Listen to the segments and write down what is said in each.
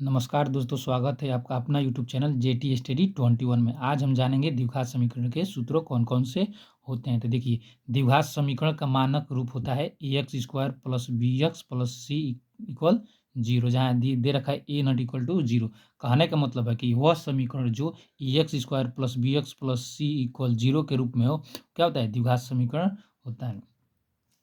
नमस्कार दोस्तों, स्वागत है आपका अपना यूट्यूब चैनल जेटी स्टडी 21 में। आज हम जानेंगे द्विघात समीकरण के सूत्रों कौन-कौन से होते हैं। तो देखिए, द्विघात समीकरण का मानक रूप होता है ax square plus bx plus c equal 0, जहाँ दे रखा है a नॉट इक्वल टू 0। कहने का मतलब है कि वह समीकरण जो ax square plus bx plus c equal 0 के रूप में हो, क्या होता है? द्विघात समीकरण होता है।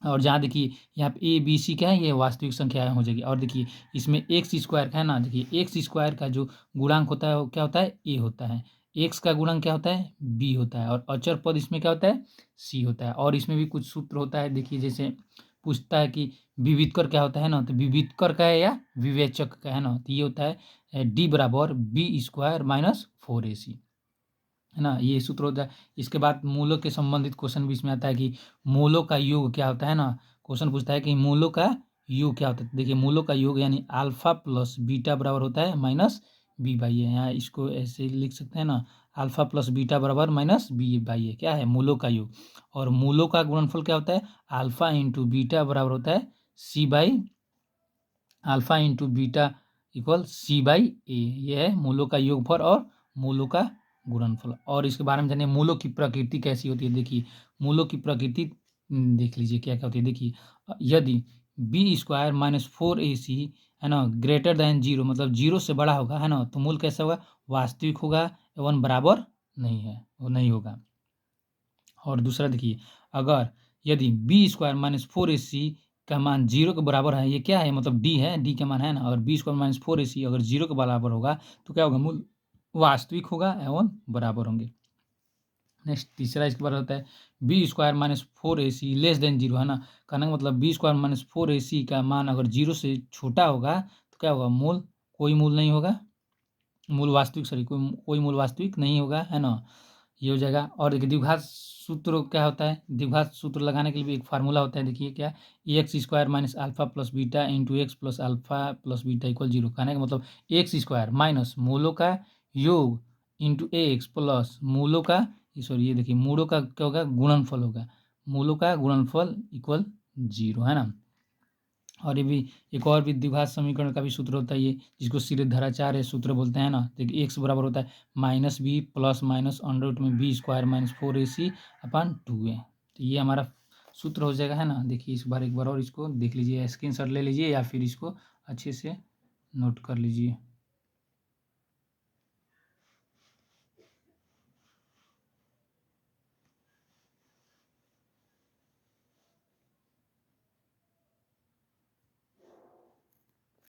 और जहाँ देखिए यहाँ पे ए बी सी क्या है, ये वास्तविक संख्याएँ हो जाएगी। और देखिए इसमें एक्स स्क्वायर का है ना, देखिए एक्स स्क्वायर का जो गुणांक होता है वो क्या होता है? ए होता है। एक्स का गुणांक क्या होता है? बी होता है। और अचर पद इसमें क्या होता है? सी होता है। और इसमें भी कुछ सूत्र होता है, देखिए जैसे पूछता है कि विवितकर क्या होता है ना, तो विवितकर का है या विवेचक का है ना, तो ये होता है डी बराबर बी स्क्वायर माइनस 4ac, है ना? ये सूत्र होता है। इसके बाद मूलों के संबंधित क्वेश्चन भी इसमें आता है कि मूलों का योग क्या होता है ना, क्वेश्चन पूछता है कि मूलों का योग क्या होता है। देखिए मूलों का योग यानी अल्फा प्लस बीटा बराबर होता है माइनस बी बाई ए। यहाँ इसको ऐसे लिख सकते हैं ना, अल्फा प्लस बीटा बराबर माइनस बी बाई ए, क्या है? मूलों का योग। और मूलों का गुणनफल क्या होता है? अल्फा इंटू बीटा बराबर होता है C by alpha into beta equal C by A. ये है मूलों का योगफल और मूलों का गुणनफल। और इसके बारे में जानिए मूलों की प्रकृति कैसी होती है। देखिए मूलों की प्रकृति देख लीजिए क्या क्या होती है। देखिए यदि बी स्क्वायर माइनस 4ac है ना ग्रेटर दैन 0, मतलब 0 से बड़ा होगा, है ना, तो मूल कैसा होगा? वास्तविक होगा एवं बराबर नहीं है, वो नहीं होगा। और दूसरा देखिए, अगर यदि बी स्क्वायर माइनस 4ac का मान 0 के बराबर है, ये क्या है? मतलब डी है, डी का मान है ना, अगर बी स्क्वायर माइनस 4ac अगर 0 के बराबर होगा तो क्या होगा? मूल वास्तविक होगा एवं बराबर होंगे। नेक्स्ट तीसरा इसके बाद होता है B square minus 4ac less than 0, है ना, कहने का मतलब बी स्क्वायर माइनस 4ac का मान अगर 0 से छोटा होगा तो क्या होगा? मूल कोई मूल नहीं होगा, मूल वास्तविक सॉरी कोई मूल वास्तविक नहीं होगा, है ना, ये हो जाएगा। और देखिए द्विघात सूत्र क्या होता है? द्विघात सूत्र लगाने के लिए भी एक फार्मूला होता है, देखिए क्या? X square minus alpha plus beta into x plus alpha plus beta equal 0। कहने का मतलब एक्स स्क्वायर माइनस मूलों का योग इंटू एक्स प्लस मूलों का सॉरी ये देखिए मूलों का क्या होगा? गुणनफल होगा। मूलों का गुणनफल इक्वल 0, है ना। और ये भी एक और भी द्विघात समीकरण का भी सूत्र होता है, ये जिसको सीधेधराचार्य सूत्र बोलते हैं ना। देखिए एक्स बराबर होता है minus B plus minus under root में B square minus 4ac upon 2a। तो ये हमारा सूत्र हो जाएगा, है ना। देखिए इस बार एक बार और इसको देख लीजिए, स्क्रीनशॉट ले लीजिए या फिर इसको अच्छे से नोट कर लीजिए।